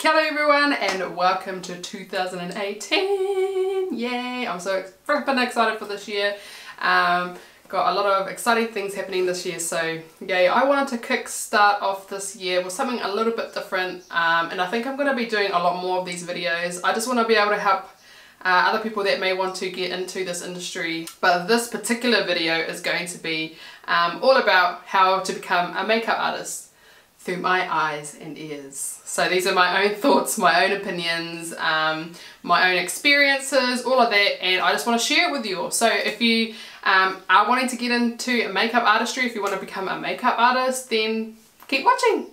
Hello everyone and welcome to 2018. Yay! I'm so freaking excited for this year. Got a lot of exciting things happening this year, so yay. I wanted to kickstart off this year with something a little bit different, and I think I'm going to be doing a lot more of these videos. I just want to be able to help other people that may want to get into this industry, but this particular video is going to be all about how to become a makeup artist through my eyes and ears. So these are my own thoughts, my own opinions, my own experiences, all of that, and I just want to share it with you all. So if you are wanting to get into makeup artistry, if you want to become a makeup artist, then keep watching.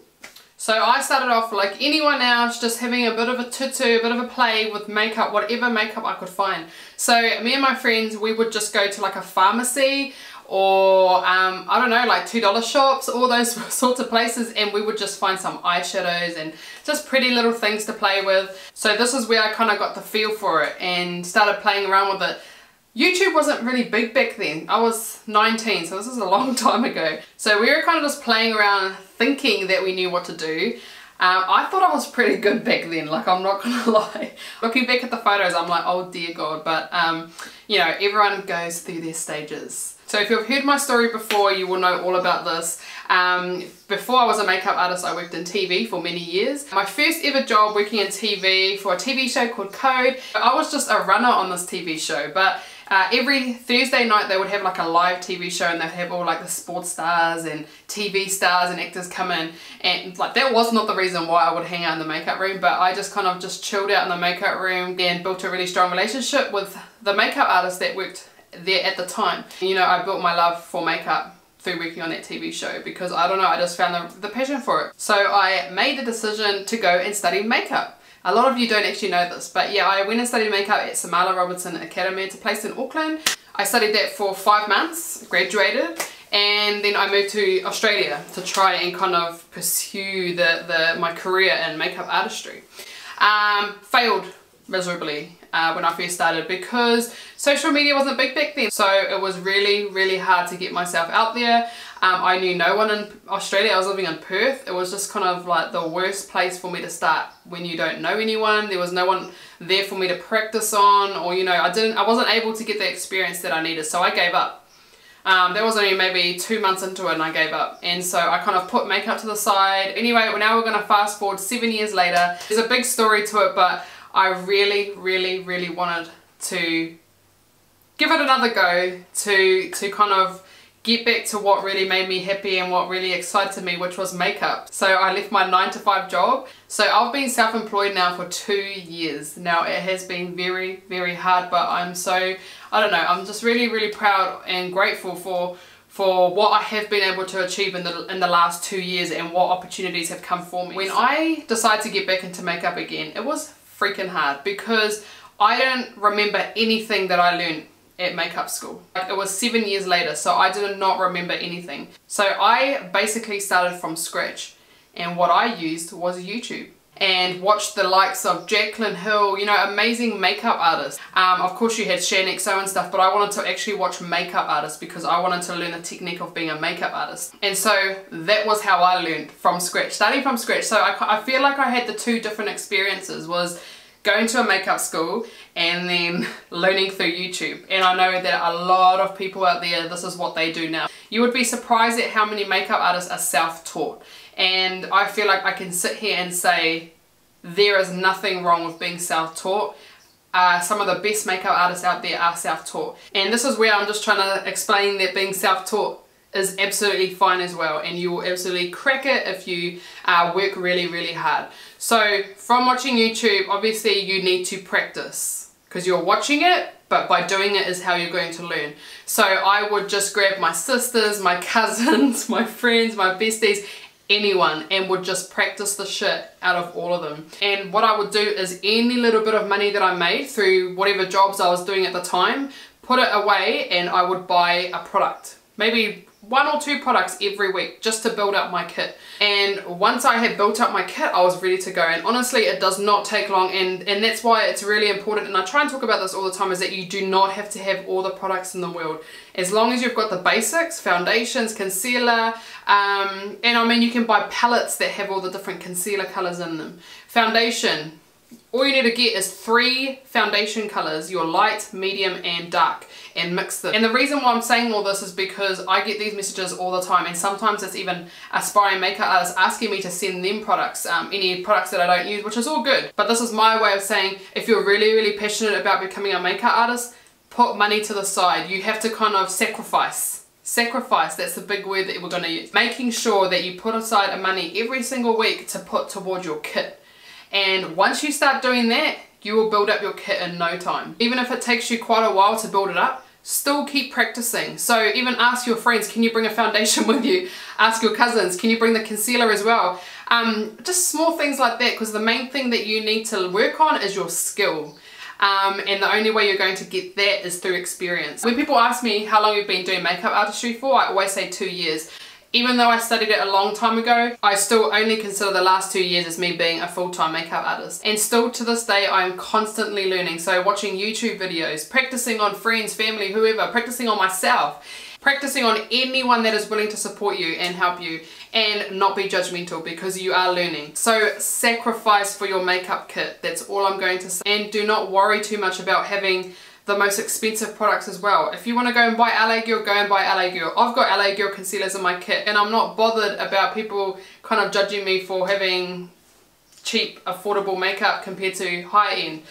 So I started off like anyone else, just having a bit of a tutu, a bit of a play with makeup, whatever makeup I could find. So me and my friends, we would just go to like a pharmacy or I don't know, like $2 shops, all those sorts of places, and we would just find some eyeshadows and just pretty little things to play with. So this is where I kind of got the feel for it and started playing around with it. YouTube wasn't really big back then. I was 19, so this is a long time ago. So we were kind of just playing around thinking that we knew what to do. I thought I was pretty good back then, like I'm not gonna lie. Looking back at the photos, I'm like, oh dear God, but you know, everyone goes through their stages. So if you've heard my story before, you will know all about this. Before I was a makeup artist, I worked in TV for many years. My first ever job working in TV for a TV show called Code. I was just a runner on this TV show, but every Thursday night they would have like a live TV show, and they'd have all like the sports stars and TV stars and actors come in, and like that was not the reason why I would hang out in the makeup room, but I just kind of just chilled out in the makeup room and built a really strong relationship with the makeup artist that worked there at the time. You know, I built my love for makeup through working on that TV show because I don't know, I just found the passion for it. So I made the decision to go and study makeup. A lot of you don't actually know this, but yeah, I went and studied makeup at Samala Robertson Academy. It's a place in Auckland. I studied that for 5 months, graduated, and then I moved to Australia to try and kind of pursue my career in makeup artistry. Failed miserably when I first started because social media wasn't big back then, so it was really hard to get myself out there. I knew no one in Australia. I was living in Perth. It was just kind of like the worst place for me to start when you don't know anyone. There was no one there for me to practice on, or you know, I wasn't able to get the experience that I needed, so I gave up. That was only maybe 2 months into it and I gave up, and so I kind of put makeup to the side. Anyway, now we're going to fast forward 7 years later. There's a big story to it, but I really wanted to give it another go to kind of get back to what really made me happy and what really excited me, which was makeup. So I left my 9-to-5 job. So I've been self-employed now for 2 years. Now it has been very hard, but I'm so, I don't know, I'm just really proud and grateful for what I have been able to achieve in the last 2 years and what opportunities have come for me. When I decided to get back into makeup again, it was freaking hard because I don't remember anything that I learned at makeup school. Like, it was 7 years later, so I did not remember anything. So I basically started from scratch, and what I used was YouTube and watched the likes of Jaclyn Hill, you know, amazing makeup artists. Of course you had Shan XO and stuff, but I wanted to actually watch makeup artists because I wanted to learn the technique of being a makeup artist. And so that was how I learned, from scratch, starting from scratch. So I feel like I had the two different experiences, was going to a makeup school and then learning through YouTube. And I know that a lot of people out there, this is what they do now. You would be surprised at how many makeup artists are self-taught. And I feel like I can sit here and say there is nothing wrong with being self-taught. Some of the best makeup artists out there are self-taught. And this is where I'm just trying to explain that being self-taught is absolutely fine as well, and you will absolutely crack it if you work really hard. So from watching YouTube, obviously you need to practice because you're watching it, but by doing it is how you're going to learn. So I would just grab my sisters, my cousins, my friends, my besties, anyone, and would just practice the shit out of all of them. And what I would do is any little bit of money that I made through whatever jobs I was doing at the time, put it away and I would buy a product. maybe 1 or 2 products every week just to build up my kit. And once I had built up my kit, I was ready to go. And honestly, it does not take long, and that's why it's really important, and I try and talk about this all the time, is that you do not have to have all the products in the world. As long as you've got the basics, foundations, concealer, and I mean, you can buy palettes that have all the different concealer colors in them. Foundation, all you need to get is 3 foundation colors, your light, medium and dark, and mix them. And the reason why I'm saying all this is because I get these messages all the time, and sometimes it's even aspiring makeup artists asking me to send them products, any products that I don't use, which is all good. But this is my way of saying, if you're really passionate about becoming a makeup artist, put money to the side. You have to kind of sacrifice. Sacrifice, that's the big word that we're going to use. Making sure that you put aside money every single week to put towards your kit. And once you start doing that, you will build up your kit in no time. Even if it takes you quite a while to build it up, still keep practicing. So even ask your friends, can you bring a foundation with you? Ask your cousins, can you bring the concealer as well? Just small things like that, because the main thing that you need to work on is your skill. And the only way you're going to get that is through experience. When people ask me how long you've been doing makeup artistry for, I always say 2 years. Even though I studied it a long time ago, I still only consider the last 2 years as me being a full-time makeup artist. And still to this day, I'm constantly learning. So watching YouTube videos, practicing on friends, family, whoever, practicing on myself, practicing on anyone that is willing to support you and help you, and not be judgmental, because you are learning. So sacrifice for your makeup kit. That's all I'm going to say. And do not worry too much about having the most expensive products as well. If you want to go and buy LA Girl, go and buy LA Girl. I've got LA Girl concealers in my kit, and I'm not bothered about people kind of judging me for having cheap, affordable makeup compared to high end.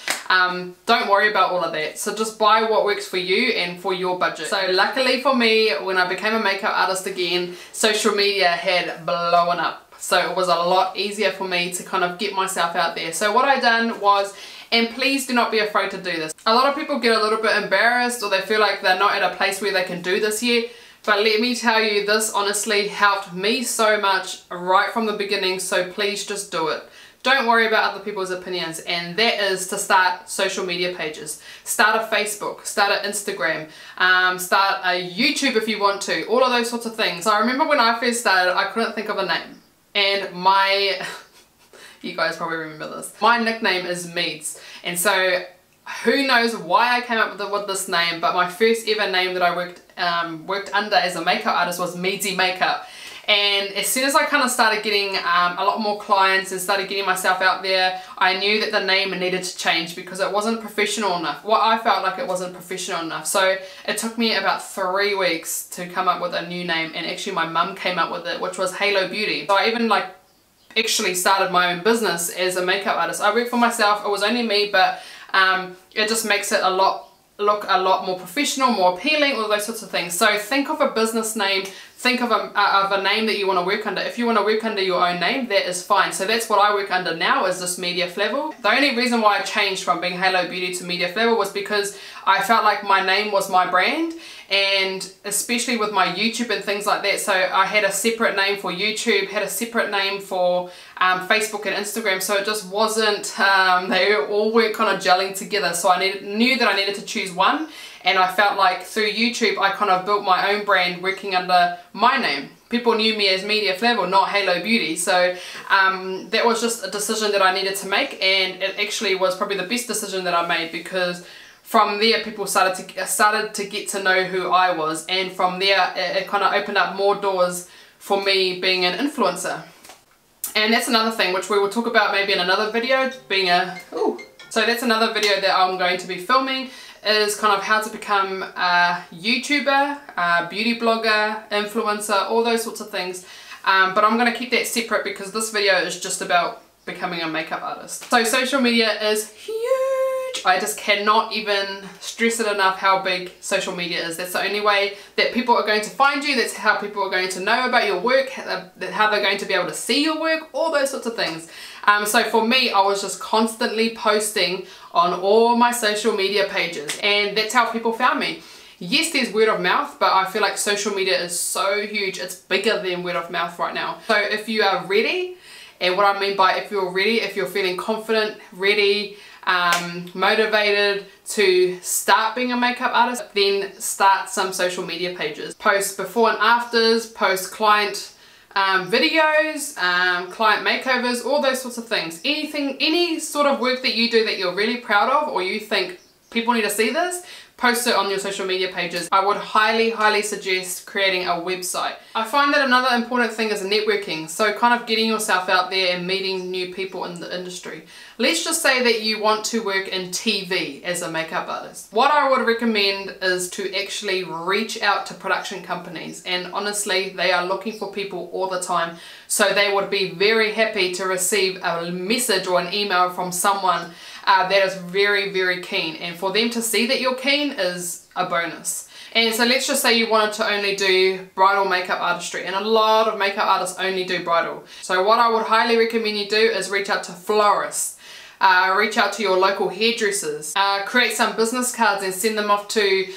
Don't worry about all of that. So just buy what works for you and for your budget. So luckily for me, when I became a makeup artist again, social media had blown up. So it was a lot easier for me to kind of get myself out there. So what I done was, and please do not be afraid to do this. A lot of people get a little bit embarrassed, or they feel like they're not at a place where they can do this yet. But let me tell you, this honestly helped me so much right from the beginning, so please just do it. Don't worry about other people's opinions, and that is to start social media pages. Start a Facebook, start an Instagram, start a YouTube if you want to, all of those sorts of things. So I remember when I first started, I couldn't think of a name, and my... you guys probably remember this. My nickname is Meads, and so who knows why I came up with this name, but my first ever name that I worked under as a makeup artist was Meadsy Makeup. And as soon as I kind of started getting a lot more clients and started getting myself out there, I knew that the name needed to change because it wasn't professional enough. Well, I felt like it wasn't professional enough. So it took me about 3 weeks to come up with a new name, and actually my mum came up with it, which was Halo Beauty. So I even actually started my own business as a makeup artist. I work for myself, it was only me, but it just makes it look a lot more professional, more appealing, all those sorts of things. So think of a business name, think of a name that you want to work under. If you want to work under your own name, that is fine. So that's what I work under now, is this Miria Flavell. The only reason why I changed from being Halo Beauty to Miria Flavell was because I felt like my name was my brand, and especially with my YouTube and things like that. So I had a separate name for YouTube, had a separate name for Facebook and Instagram, so it just wasn't, they all weren't kind of gelling together. So I knew that I needed to choose one, and I felt like through YouTube I kind of built my own brand working under my name. People knew me as Miria Flavell, not Halo Beauty. So that was just a decision that I needed to make, and it actually was probably the best decision that I made, because from there people started to get to know who I was, and from there it kind of opened up more doors for me being an influencer. And that's another thing which we will talk about maybe in another video, so that's another video that I'm going to be filming, is kind of how to become a YouTuber, a beauty blogger, influencer, all those sorts of things. But I'm going to keep that separate because this video is just about becoming a makeup artist. So social media is huge. I just cannot even stress it enough how big social media is. That's the only way that people are going to find you. That's how people are going to know about your work, how they're going to be able to see your work, all those sorts of things. So for me, I was just constantly posting on all my social media pages, and that's how people found me. Yes, there's word of mouth, but I feel like social media is so huge. It's bigger than word of mouth right now. So if you are ready, and what I mean by if you're ready, if you're feeling confident, ready, motivated to start being a makeup artist, then start some social media pages. Post before and afters, post client videos, client makeovers, all those sorts of things. Any sort of work that you do that you're really proud of, or you think people need to see this, post it on your social media pages. I would highly suggest creating a website. I find that another important thing is networking, so kind of getting yourself out there and meeting new people in the industry. Let's just say that you want to work in TV as a makeup artist. What I would recommend is to actually reach out to production companies, and honestly they are looking for people all the time, so they would be very happy to receive a message or an email from someone that is very keen, and for them to see that you're keen is a bonus. And so let's just say you wanted to only do bridal makeup artistry, and a lot of makeup artists only do bridal. So what I would highly recommend you do is reach out to florists, reach out to your local hairdressers, create some business cards and send them off to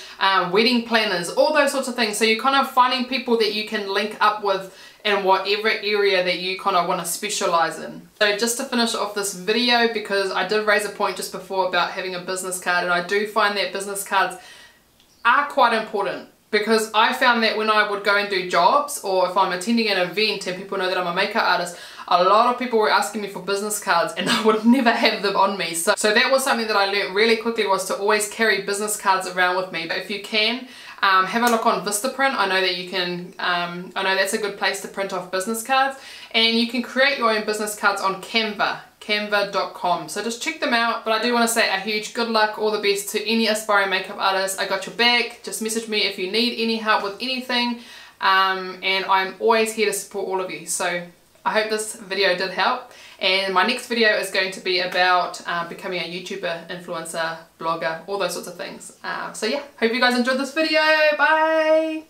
wedding planners, all those sorts of things. So you're kind of finding people that you can link up with in whatever area that you kind of want to specialize in. So just to finish off this video, because I did raise a point just before about having a business card, and I do find that business cards are quite important, because I found that when I would go and do jobs, or if I'm attending an event and people know that I'm a makeup artist, a lot of people were asking me for business cards and I would never have them on me. So that was something that I learned really quickly, was to always carry business cards around with me. But if you can, have a look on Vistaprint. I know that you can, I know that's a good place to print off business cards, and you can create your own business cards on canva.com. So just check them out. But I do want to say a huge good luck, all the best to any aspiring makeup artist. I got your back. Just message me if you need any help with anything, and I'm always here to support all of you. So I hope this video did help, and my next video is going to be about becoming a YouTuber, influencer, blogger, all those sorts of things. So yeah, hope you guys enjoyed this video. Bye!